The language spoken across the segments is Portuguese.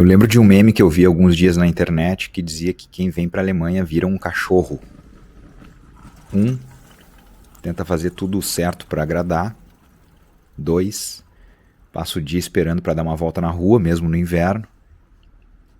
Eu lembro de um meme que eu vi alguns dias na internet que dizia que quem vem para a Alemanha vira um cachorro. Um, tenta fazer tudo certo para agradar. Dois, passa o dia esperando para dar uma volta na rua, mesmo no inverno.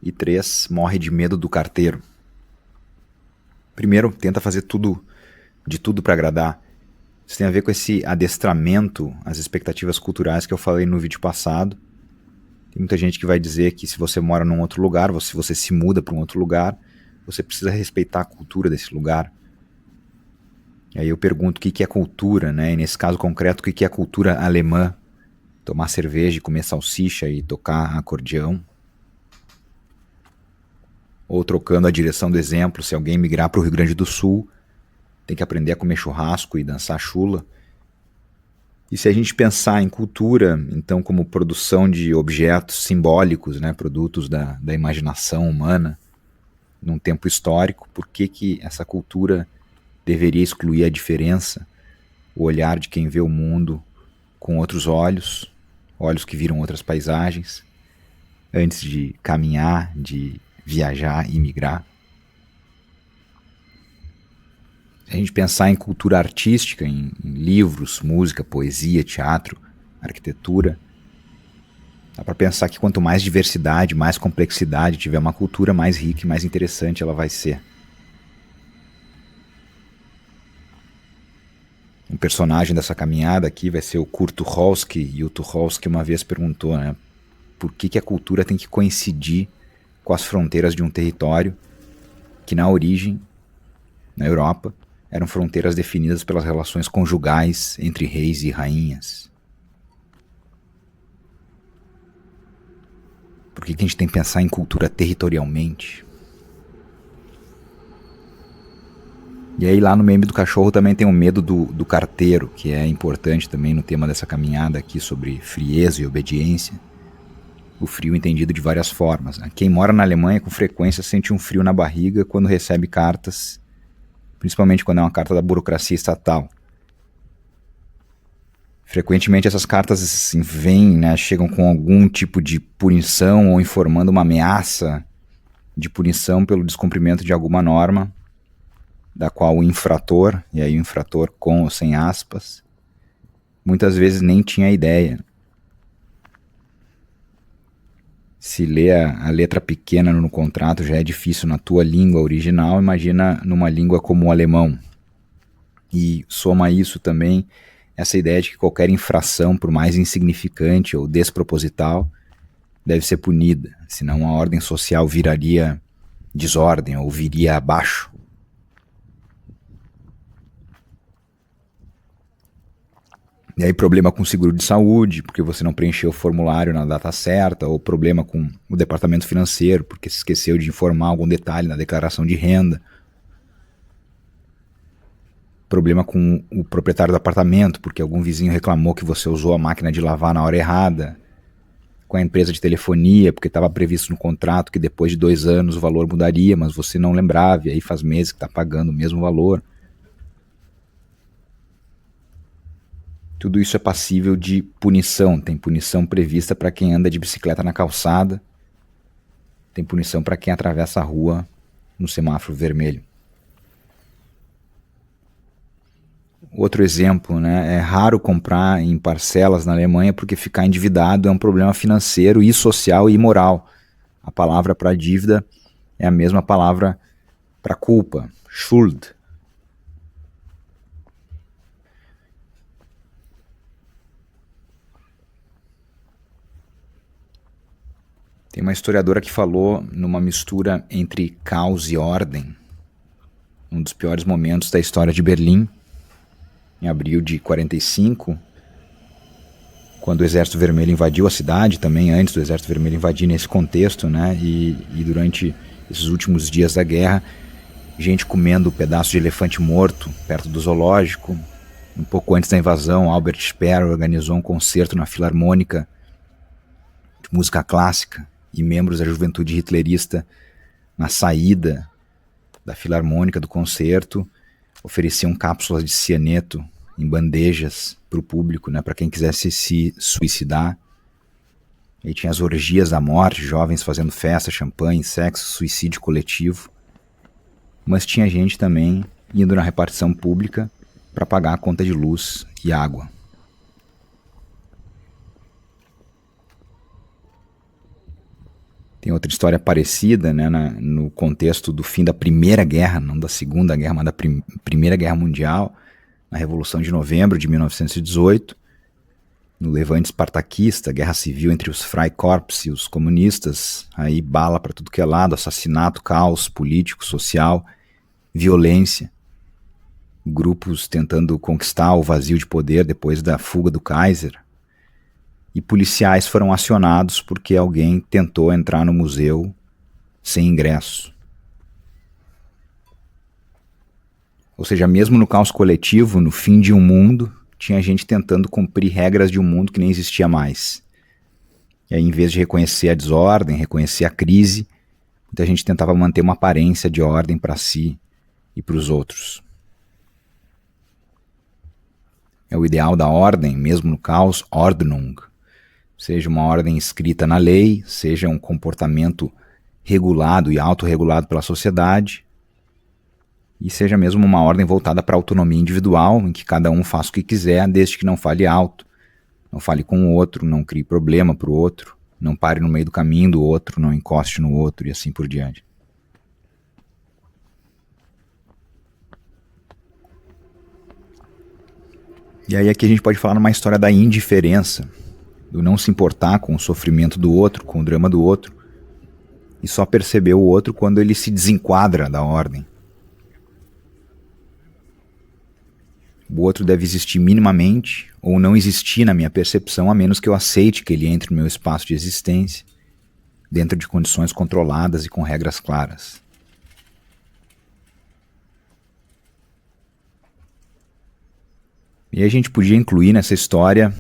E três, morre de medo do carteiro. Primeiro, tenta fazer de tudo para agradar. Isso tem a ver com esse adestramento às expectativas culturais que eu falei no vídeo passado. Tem muita gente que vai dizer que se você mora num outro lugar, se você se muda para um outro lugar, você precisa respeitar a cultura desse lugar. E aí eu pergunto o que é cultura, né? E nesse caso concreto, o que é a cultura alemã? Tomar cerveja, comer salsicha e tocar acordeão? Ou trocando a direção do exemplo, se alguém migrar para o Rio Grande do Sul, tem que aprender a comer churrasco e dançar chula. E se a gente pensar em cultura, então, como produção de objetos simbólicos, né, produtos da imaginação humana, num tempo histórico, por que essa cultura deveria excluir a diferença, o olhar de quem vê o mundo com outros olhos, olhos que viram outras paisagens, antes de caminhar, de viajar e migrar? Se a gente pensar em cultura artística, em livros, música, poesia, teatro, arquitetura, dá para pensar que quanto mais diversidade, mais complexidade tiver uma cultura, mais rica e mais interessante ela vai ser. Um personagem dessa caminhada aqui vai ser o Kurt Tucholsky, e o Tucholsky uma vez perguntou, né, por que a cultura tem que coincidir com as fronteiras de um território que na origem, na Europa, eram fronteiras definidas pelas relações conjugais entre reis e rainhas. Por que a gente tem que pensar em cultura territorialmente? E aí lá no meme do cachorro também tem o medo do carteiro, que é importante também no tema dessa caminhada aqui sobre frieza e obediência. O frio entendido de várias formas. Quem mora na Alemanha com frequência sente um frio na barriga quando recebe cartas, principalmente quando é uma carta da burocracia estatal. Frequentemente essas cartas assim, vêm, né, chegam com algum tipo de punição ou informando uma ameaça de punição pelo descumprimento de alguma norma, da qual o infrator, e aí o infrator com ou sem aspas, muitas vezes nem tinha ideia. Se ler a letra pequena no contrato já é difícil na tua língua original, imagina numa língua como o alemão. E soma isso também essa ideia de que qualquer infração, por mais insignificante ou desproposital, deve ser punida, senão a ordem social viraria desordem ou viria abaixo. E aí problema com seguro de saúde, porque você não preencheu o formulário na data certa, ou problema com o departamento financeiro, porque se esqueceu de informar algum detalhe na declaração de renda. Problema com o proprietário do apartamento, porque algum vizinho reclamou que você usou a máquina de lavar na hora errada. Com a empresa de telefonia, porque estava previsto no contrato que depois de 2 anos o valor mudaria, mas você não lembrava, e aí faz meses que está pagando o mesmo valor. Tudo isso é passível de punição. Tem punição prevista para quem anda de bicicleta na calçada. Tem punição para quem atravessa a rua no semáforo vermelho. Outro exemplo, né? É raro comprar em parcelas na Alemanha porque ficar endividado é um problema financeiro e social e moral. A palavra para dívida é a mesma palavra para culpa, Schuld. Tem uma historiadora que falou numa mistura entre caos e ordem, um dos piores momentos da história de Berlim, em abril de 45, quando o Exército Vermelho invadiu a cidade, também antes do Exército Vermelho invadir nesse contexto, né? E durante esses últimos dias da guerra, gente comendo pedaço de elefante morto perto do zoológico. Um pouco antes da invasão, Albert Speer organizou um concerto na Filarmônica de música clássica, e membros da juventude hitlerista, na saída da Filarmônica do concerto, ofereciam cápsulas de cianeto em bandejas para o público, né, para quem quisesse se suicidar. E tinha as orgias da morte, jovens fazendo festa, champanhe, sexo, suicídio coletivo. Mas tinha gente também indo na repartição pública para pagar a conta de luz e água. Tem outra história parecida, né, no contexto do fim da Primeira Guerra, não da Segunda Guerra, mas da Primeira Guerra Mundial, na Revolução de Novembro de 1918, no levante espartaquista, guerra civil entre os Freikorps e os comunistas, aí bala para tudo que é lado, assassinato, caos político, social, violência, grupos tentando conquistar o vazio de poder depois da fuga do Kaiser, e policiais foram acionados porque alguém tentou entrar no museu sem ingresso. Ou seja, mesmo no caos coletivo, no fim de um mundo, tinha gente tentando cumprir regras de um mundo que nem existia mais. E aí, em vez de reconhecer a desordem, reconhecer a crise, muita gente tentava manter uma aparência de ordem para si e para os outros. É o ideal da ordem, mesmo no caos, Ordnung. Seja uma ordem escrita na lei, seja um comportamento regulado e autorregulado pela sociedade, e seja mesmo uma ordem voltada para a autonomia individual, em que cada um faça o que quiser, desde que não fale alto, não fale com o outro, não crie problema para o outro, não pare no meio do caminho do outro, não encoste no outro e assim por diante. E aí aqui a gente pode falar numa história da indiferença, do não se importar com o sofrimento do outro, com o drama do outro, e só perceber o outro quando ele se desenquadra da ordem. O outro deve existir minimamente, ou não existir na minha percepção, a menos que eu aceite que ele entre no meu espaço de existência, dentro de condições controladas e com regras claras. E a gente podia incluir nessa história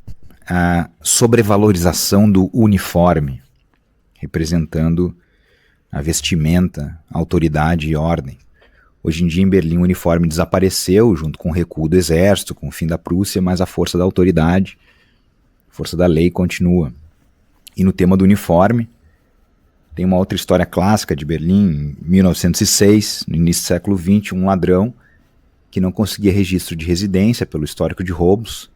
a sobrevalorização do uniforme, representando a vestimenta, a autoridade e ordem. Hoje em dia, em Berlim, o uniforme desapareceu, junto com o recuo do exército, com o fim da Prússia, mas a força da autoridade, a força da lei continua. E no tema do uniforme, tem uma outra história clássica de Berlim, em 1906, no início do século XX, um ladrão que não conseguia registro de residência pelo histórico de roubos,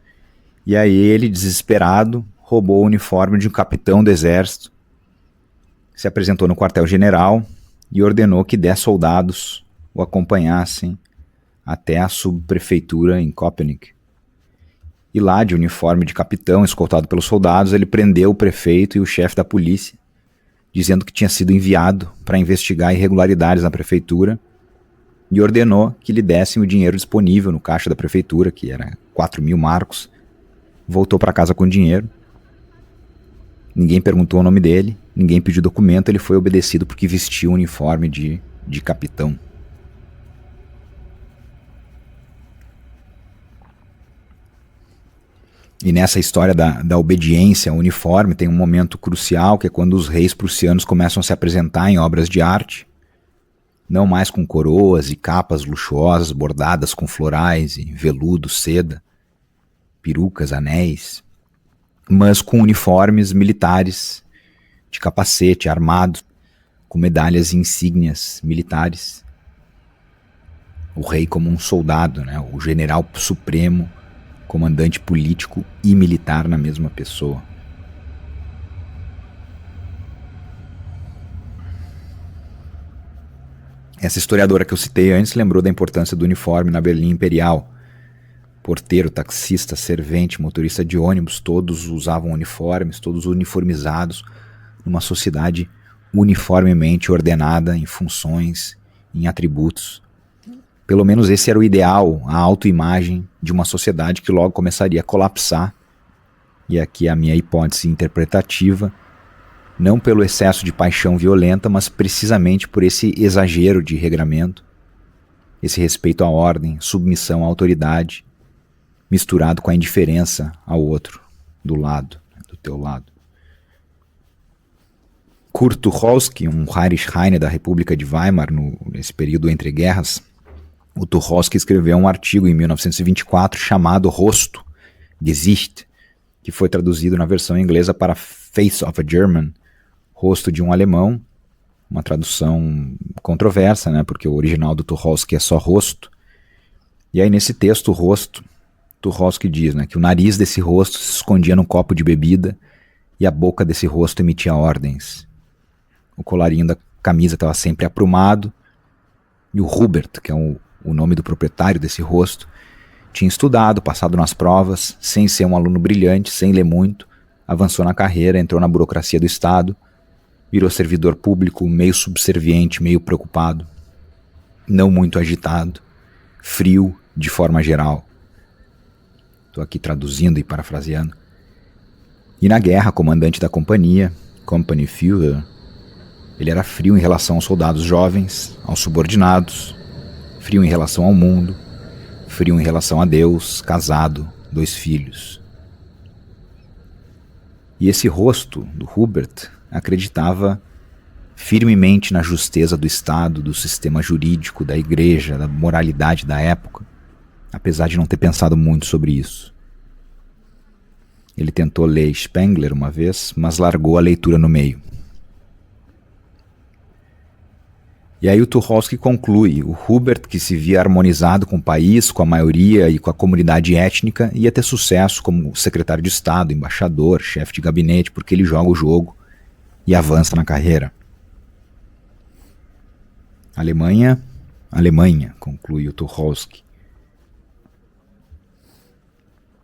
e aí ele, desesperado, roubou o uniforme de um capitão do exército, se apresentou no quartel-general e ordenou que 10 soldados o acompanhassem até a subprefeitura em Köpenick. E lá, de uniforme de capitão, escoltado pelos soldados, ele prendeu o prefeito e o chefe da polícia, dizendo que tinha sido enviado para investigar irregularidades na prefeitura, e ordenou que lhe dessem o dinheiro disponível no caixa da prefeitura, que era 4.000 marcos. Voltou para casa com o dinheiro. Ninguém perguntou o nome dele, ninguém pediu documento, ele foi obedecido porque vestia o uniforme de capitão. E nessa história da obediência ao uniforme tem um momento crucial, que é quando os reis prussianos começam a se apresentar em obras de arte, não mais com coroas e capas luxuosas bordadas com florais e veludo, seda, perucas, anéis, mas com uniformes militares, de capacete, armados, com medalhas e insígnias militares. O rei como um soldado, né? O general supremo, comandante político e militar na mesma pessoa. Essa historiadora que eu citei antes lembrou da importância do uniforme na Berlim Imperial. Porteiro, taxista, servente, motorista de ônibus, todos usavam uniformes, todos uniformizados, numa sociedade uniformemente ordenada em funções, em atributos. Pelo menos esse era o ideal, a autoimagem de uma sociedade que logo começaria a colapsar. E aqui a minha hipótese interpretativa, não pelo excesso de paixão violenta, mas precisamente por esse exagero de regramento, esse respeito à ordem, submissão à autoridade, misturado com a indiferença ao outro, do lado, do teu lado. Kurt Tucholsky, um Heinrich Heine da República de Weimar, nesse período entre guerras, o Tucholsky escreveu um artigo em 1924 chamado Rosto, Gesicht, que foi traduzido na versão inglesa para Face of a German, rosto de um alemão, uma tradução controversa, né, porque o original do Tucholsky é só rosto. E aí nesse texto, o rosto, Tucholsky diz, né, que o nariz desse rosto se escondia num copo de bebida e a boca desse rosto emitia ordens. O colarinho da camisa estava sempre aprumado e o Hubert, que é o nome do proprietário desse rosto, tinha estudado, passado nas provas, sem ser um aluno brilhante, sem ler muito, avançou na carreira, entrou na burocracia do Estado, virou servidor público, meio subserviente, meio preocupado, não muito agitado, frio de forma geral. Estou aqui traduzindo e parafraseando. E na guerra, comandante da companhia, Company Führer, ele era frio em relação aos soldados jovens, aos subordinados, frio em relação ao mundo, frio em relação a Deus, casado, 2 filhos. E esse rosto do Hubert acreditava firmemente na justeza do Estado, do sistema jurídico, da igreja, da moralidade da época, apesar de não ter pensado muito sobre isso. Ele tentou ler Spengler uma vez, mas largou a leitura no meio. E aí o Tucholsky conclui, o Hubert, que se via harmonizado com o país, com a maioria e com a comunidade étnica, ia ter sucesso como secretário de Estado, embaixador, chefe de gabinete, porque ele joga o jogo e avança na carreira. Alemanha, conclui o Tucholsky.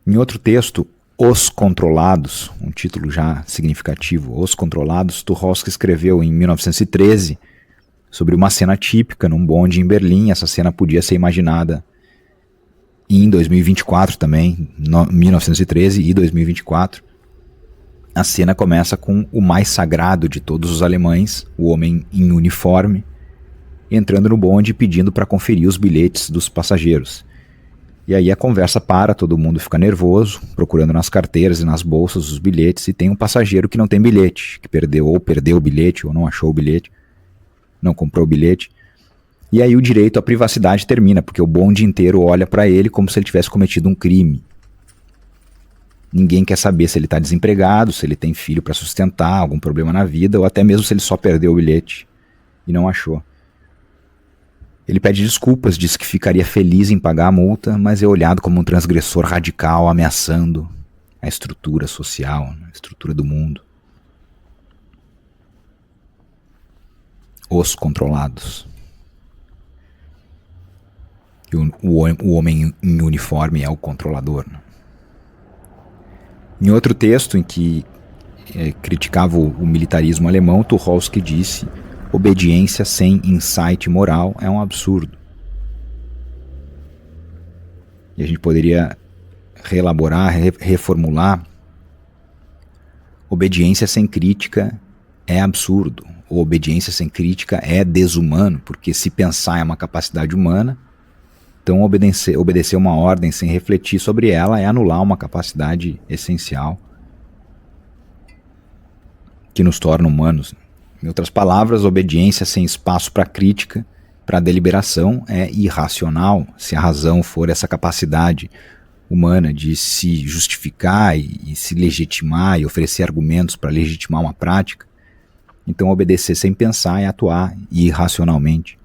Em outro texto, Os Controlados, um título já significativo, Os Controlados, Tucholsky escreveu em 1913 sobre uma cena típica num bonde em Berlim. Essa cena podia ser imaginada em 2024 também, 1913 e 2024. A cena começa com o mais sagrado de todos os alemães, o homem em uniforme, entrando no bonde e pedindo para conferir os bilhetes dos passageiros. E aí a conversa para, todo mundo fica nervoso, procurando nas carteiras e nas bolsas os bilhetes, e tem um passageiro que não tem bilhete, que perdeu o bilhete ou não achou o bilhete, não comprou o bilhete. E aí o direito à privacidade termina, porque o bonde inteiro olha para ele como se ele tivesse cometido um crime. Ninguém quer saber se ele está desempregado, se ele tem filho para sustentar, algum problema na vida, ou até mesmo se ele só perdeu o bilhete e não achou. Ele pede desculpas, diz que ficaria feliz em pagar a multa, mas é olhado como um transgressor radical, ameaçando a estrutura social, a estrutura do mundo. Os Controlados. E o homem em uniforme é o controlador. Né? Em outro texto em que criticava o militarismo alemão, Tucholsky disse: obediência sem insight moral é um absurdo. E a gente poderia reelaborar, reformular: obediência sem crítica é absurdo. Ou obediência sem crítica é desumano, porque se pensar é uma capacidade humana, então obedecer uma ordem sem refletir sobre ela é anular uma capacidade essencial que nos torna humanos. Em outras palavras, obediência sem espaço para crítica, para deliberação, é irracional, se a razão for essa capacidade humana de se justificar e se legitimar e oferecer argumentos para legitimar uma prática. Então obedecer sem pensar é atuar irracionalmente.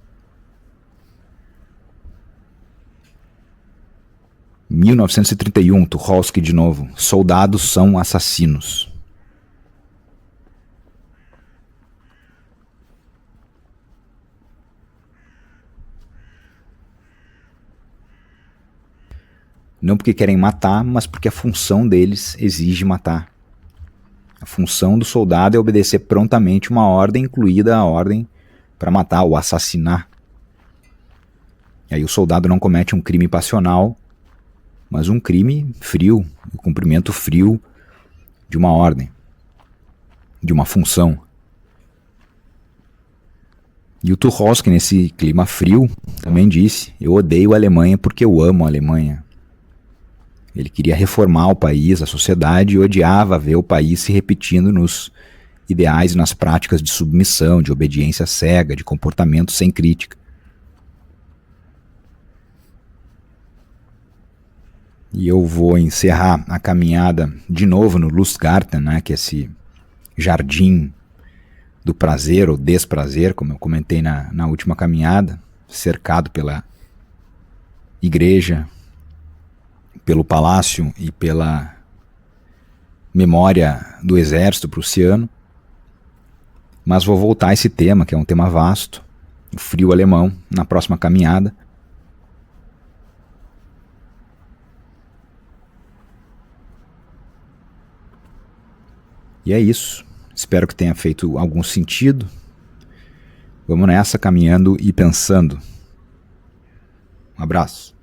1931, Tucholsky de novo. Soldados são assassinos. Não porque querem matar, mas porque a função deles exige matar. A função do soldado é obedecer prontamente uma ordem, incluída a ordem para matar ou assassinar. E aí o soldado não comete um crime passional, mas um crime frio, o cumprimento frio de uma ordem, de uma função. E o Tucholsky, nesse clima frio, também disse: eu odeio a Alemanha porque eu amo a Alemanha. Ele queria reformar o país, a sociedade, e odiava ver o país se repetindo nos ideais e nas práticas de submissão, de obediência cega, de comportamento sem crítica. E eu vou encerrar a caminhada de novo no Lustgarten, né, que é esse jardim do prazer ou desprazer, como eu comentei na última caminhada, cercado pela igreja, pelo palácio e pela memória do exército prussiano. Mas vou voltar a esse tema, que é um tema vasto, o frio alemão, na próxima caminhada. E é isso. Espero que tenha feito algum sentido. Vamos nessa, caminhando e pensando. Um abraço.